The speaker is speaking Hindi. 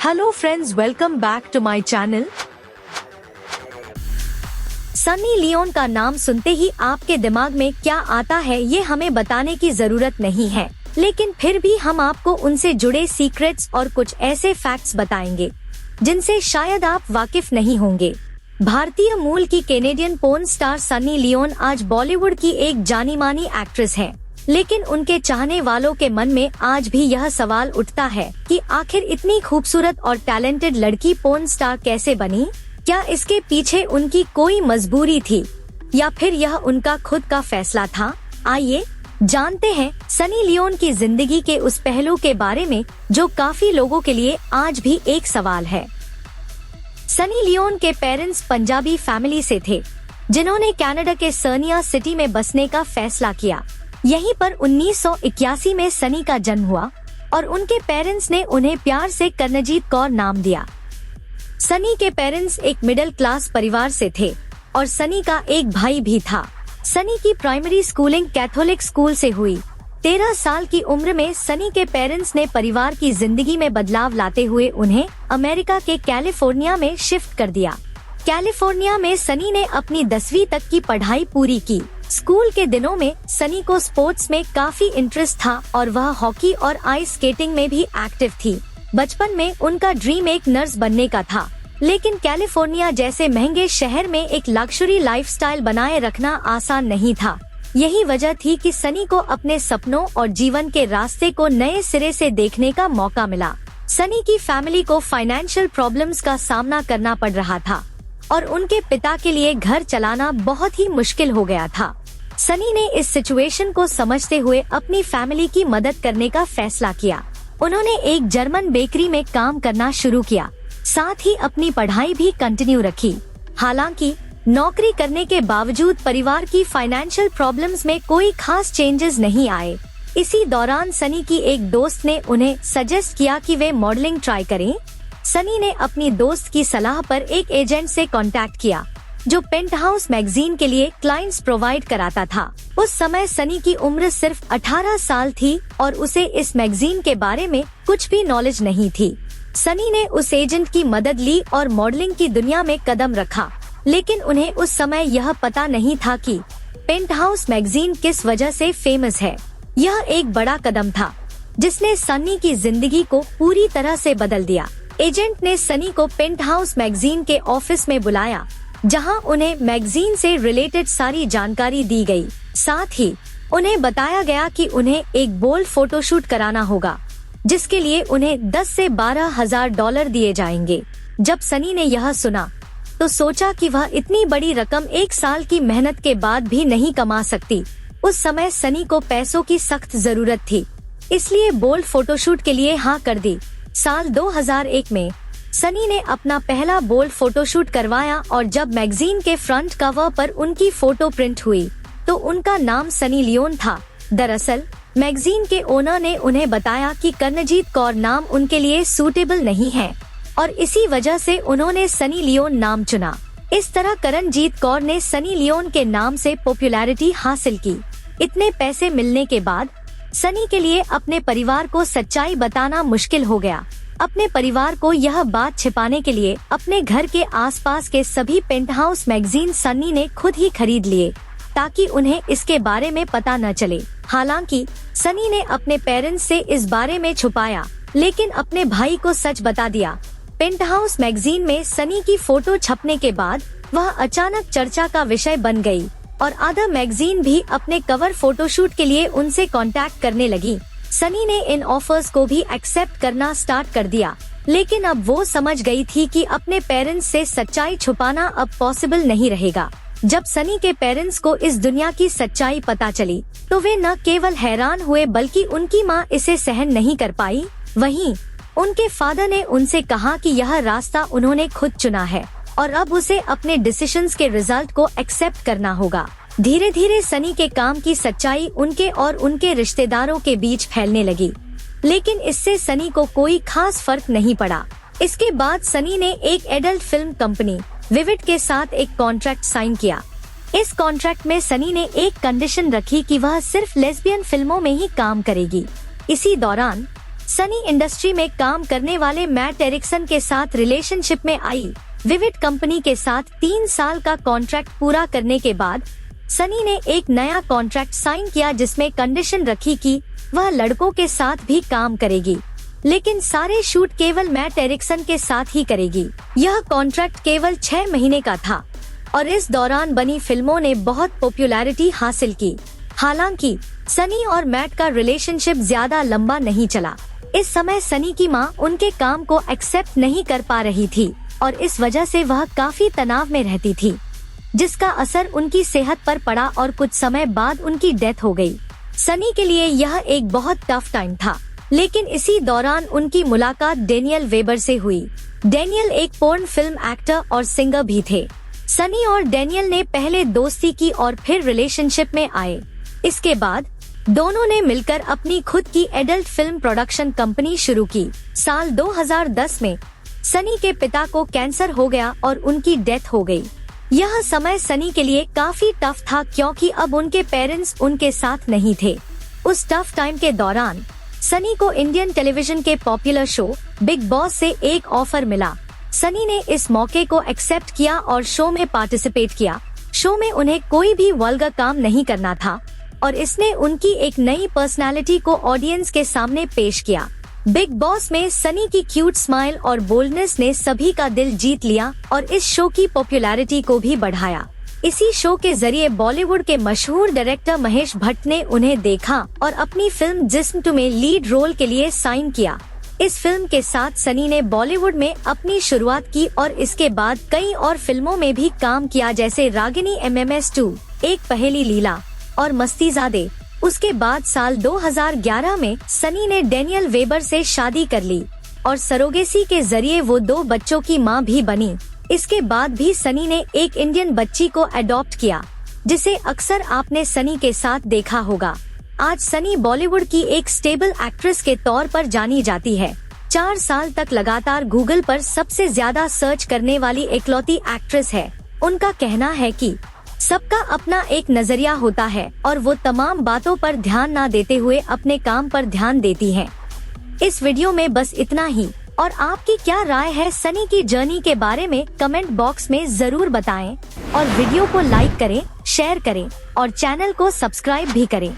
Hello friends, welcome back to my channel. Sunny Leone का नाम सुनते ही आपके दिमाग में क्या आता है ये हमें बताने की जरूरत नहीं है, लेकिन फिर भी हम आपको उनसे जुड़े सीक्रेट्स और कुछ ऐसे फैक्ट्स बताएंगे जिनसे शायद आप वाकिफ नहीं होंगे। भारतीय मूल की Canadian porn star Sunny Leone आज बॉलीवुड की एक जानी मानी एक्ट्रेस है, लेकिन उनके चाहने वालों के मन में आज भी यह सवाल उठता है कि आखिर इतनी खूबसूरत और टैलेंटेड लड़की पोर्न स्टार कैसे बनी। क्या इसके पीछे उनकी कोई मजबूरी थी या फिर यह उनका खुद का फैसला था? आइए जानते हैं सनी लियोन की जिंदगी के उस पहलू के बारे में जो काफी लोगों के लिए आज भी एक सवाल है। सनी लियोन के पेरेंट्स पंजाबी फैमिली से थे, जिन्होंने कनाडा के सर्निया सिटी में बसने का फैसला किया। यहीं पर 1981 में सनी का जन्म हुआ और उनके पेरेंट्स ने उन्हें प्यार से कर्णजीत कौर नाम दिया। सनी के पेरेंट्स एक मिडिल क्लास परिवार से थे और सनी का एक भाई भी था। सनी की प्राइमरी स्कूलिंग कैथोलिक स्कूल से हुई। 13 साल की उम्र में सनी के पेरेंट्स ने परिवार की जिंदगी में बदलाव लाते हुए उन्हें अमेरिका के कैलिफोर्निया में शिफ्ट कर दिया। कैलिफोर्निया में सनी ने अपनी 10वीं तक की पढ़ाई पूरी की। स्कूल के दिनों में सनी को स्पोर्ट्स में काफी इंटरेस्ट था और वह हॉकी और आइस स्केटिंग में भी एक्टिव थी। बचपन में उनका ड्रीम एक नर्स बनने का था, लेकिन कैलिफोर्निया जैसे महंगे शहर में एक लग्जरी लाइफस्टाइल बनाए रखना आसान नहीं था। यही वजह थी कि सनी को अपने सपनों और जीवन के रास्ते को नए सिरे से देखने का मौका मिला। सनी की फैमिली को फाइनेंशियल प्रॉब्लम्स का सामना करना पड़ रहा था और उनके पिता के लिए घर चलाना बहुत ही मुश्किल हो गया था। सनी ने इस सिचुएशन को समझते हुए अपनी फैमिली की मदद करने का फैसला किया। उन्होंने एक जर्मन बेकरी में काम करना शुरू किया, साथ ही अपनी पढ़ाई भी कंटिन्यू रखी। हालांकि नौकरी करने के बावजूद परिवार की फाइनेंशियल प्रॉब्लम्स में कोई खास चेंजेस नहीं आए। इसी दौरान सनी की एक दोस्त ने उन्हें सजेस्ट किया कि वे मॉडलिंग ट्राई करें। सनी ने अपनी दोस्त की सलाह पर एक एजेंट से कांटेक्ट किया जो पेंटहाउस मैगजीन के लिए क्लाइंट्स प्रोवाइड कराता था। उस समय सनी की उम्र सिर्फ 18 साल थी और उसे इस मैगजीन के बारे में कुछ भी नॉलेज नहीं थी। सनी ने उस एजेंट की मदद ली और मॉडलिंग की दुनिया में कदम रखा, लेकिन उन्हें उस समय यह पता नहीं था कि पेंटहाउस मैगजीन किस वजह से फेमस है। यह एक बड़ा कदम था जिसने सनी की जिंदगी को पूरी तरह से बदल दिया। एजेंट ने सनी को पेंटहाउस मैगजीन के ऑफिस में बुलाया, जहां उन्हें मैगजीन से रिलेटेड सारी जानकारी दी गई। साथ ही उन्हें बताया गया कि उन्हें एक बोल्ड फोटोशूट कराना होगा, जिसके लिए उन्हें 10 से 12 हजार डॉलर दिए जाएंगे। जब सनी ने यह सुना तो सोचा कि वह इतनी बड़ी रकम 1 साल की मेहनत के बाद भी नहीं कमा सकती। उस समय सनी को पैसों की सख्त जरूरत थी, इसलिए बोल्ड फोटोशूट के लिए हाँ कर दी। साल 2001 में सनी ने अपना पहला बोल्ड फोटोशूट करवाया और जब मैगजीन के फ्रंट कवर पर उनकी फोटो प्रिंट हुई तो उनका नाम सनी लियोन था। दरअसल मैगजीन के ओनर ने उन्हें बताया कि कर्णजीत कौर नाम उनके लिए सूटेबल नहीं है और इसी वजह से उन्होंने सनी लियोन नाम चुना। इस तरह कर्णजीत कौर ने सनी लियोन के नाम से पॉपुलैरिटी हासिल की। इतने पैसे मिलने के बाद सनी के लिए अपने परिवार को सच्चाई बताना मुश्किल हो गया। अपने परिवार को यह बात छिपाने के लिए अपने घर के आसपास के सभी पेंटहाउस मैगजीन सनी ने खुद ही खरीद लिए, ताकि उन्हें इसके बारे में पता न चले। हालांकि सनी ने अपने पेरेंट्स से इस बारे में छुपाया, लेकिन अपने भाई को सच बता दिया। पेंटहाउस मैगजीन में सनी की फोटो छपने के बाद वह अचानक चर्चा का विषय बन गई और अदर मैगजीन भी अपने कवर फोटोशूट के लिए उनसे कांटेक्ट करने लगी। सनी ने इन ऑफर्स को भी एक्सेप्ट करना स्टार्ट कर दिया, लेकिन अब वो समझ गई थी कि अपने पेरेंट्स से सच्चाई छुपाना अब पॉसिबल नहीं रहेगा। जब सनी के पेरेंट्स को इस दुनिया की सच्चाई पता चली तो वे न केवल हैरान हुए बल्कि उनकी माँ इसे सहन नहीं कर पाई। वहीं उनके फादर ने उनसे कहा कि यह रास्ता उन्होंने खुद चुना है और अब उसे अपने डिसीजंस के रिजल्ट को एक्सेप्ट करना होगा। धीरे धीरे सनी के काम की सच्चाई उनके और उनके रिश्तेदारों के बीच फैलने लगी, लेकिन इससे सनी को कोई खास फर्क नहीं पड़ा। इसके बाद सनी ने एक एडल्ट फिल्म कंपनी विविड के साथ एक कॉन्ट्रैक्ट साइन किया। इस कॉन्ट्रैक्ट में सनी ने एक कंडीशन रखी कि वह सिर्फ लेस्बियन फिल्मों में ही काम करेगी। इसी दौरान सनी इंडस्ट्री में काम करने वाले मैट एरिक्सन के साथ रिलेशनशिप में आई। विविड कंपनी के साथ 3 साल का कॉन्ट्रैक्ट पूरा करने के बाद सनी ने एक नया कॉन्ट्रैक्ट साइन किया जिसमें कंडीशन रखी कि वह लड़कों के साथ भी काम करेगी, लेकिन सारे शूट केवल मैट एरिक्सन के साथ ही करेगी। यह कॉन्ट्रैक्ट केवल 6 महीने का था और इस दौरान बनी फिल्मों ने बहुत पॉपुलैरिटी हासिल की। हालांकि सनी और मैट का रिलेशनशिप ज्यादा लंबा नहीं चला। इस समय सनी की मां उनके काम को एक्सेप्ट नहीं कर पा रही थी और इस वजह से वह काफी तनाव में रहती थी, जिसका असर उनकी सेहत पर पड़ा और कुछ समय बाद उनकी डेथ हो गई। सनी के लिए यह एक बहुत टफ टाइम था, लेकिन इसी दौरान उनकी मुलाकात डेनियल वेबर से हुई। डेनियल एक पोर्न फिल्म एक्टर और सिंगर भी थे। सनी और डेनियल ने पहले दोस्ती की और फिर रिलेशनशिप में आए। इसके बाद दोनों ने मिलकर अपनी खुद की एडल्ट फिल्म प्रोडक्शन कंपनी शुरू की। साल 2010 में सनी के पिता को कैंसर हो गया और उनकी डेथ हो गई। यह समय सनी के लिए काफी टफ था क्योंकि अब उनके पेरेंट्स उनके साथ नहीं थे। उस टफ टाइम के दौरान सनी को इंडियन टेलीविजन के पॉपुलर शो बिग बॉस से एक ऑफर मिला। सनी ने इस मौके को एक्सेप्ट किया और शो में पार्टिसिपेट किया। शो में उन्हें कोई भी वल्गर काम नहीं करना था और इसने उनकी एक नई पर्सनालिटी को ऑडियंस के सामने पेश किया। बिग बॉस में सनी की क्यूट स्माइल और बोल्डनेस ने सभी का दिल जीत लिया और इस शो की पॉपुलैरिटी को भी बढ़ाया। इसी शो के जरिए बॉलीवुड के मशहूर डायरेक्टर महेश भट्ट ने उन्हें देखा और अपनी फिल्म जिस्म 2 में लीड रोल के लिए साइन किया। इस फिल्म के साथ सनी ने बॉलीवुड में अपनी शुरुआत की और इसके बाद कई और फिल्मों में भी काम किया, जैसे रागिनी MMS 2, एक पहेली लीला और मस्तीजादे। उसके बाद साल 2011 में सनी ने डेनियल वेबर से शादी कर ली और सरोगेसी के जरिए वो 2 बच्चों की मां भी बनी। इसके बाद भी सनी ने एक इंडियन बच्ची को अडॉप्ट किया, जिसे अक्सर आपने सनी के साथ देखा होगा। आज सनी बॉलीवुड की एक स्टेबल एक्ट्रेस के तौर पर जानी जाती है। 4 साल तक लगातार गूगल पर सबसे ज्यादा सर्च करने वाली इकलौती एक्ट्रेस है। उनका कहना है कि सबका अपना एक नजरिया होता है और वो तमाम बातों पर ध्यान न देते हुए अपने काम पर ध्यान देती हैं। इस वीडियो में बस इतना ही और आपकी क्या राय है सनी की जर्नी के बारे में कमेंट बॉक्स में जरूर बताएं और वीडियो को लाइक करें, शेयर करें और चैनल को सब्सक्राइब भी करें।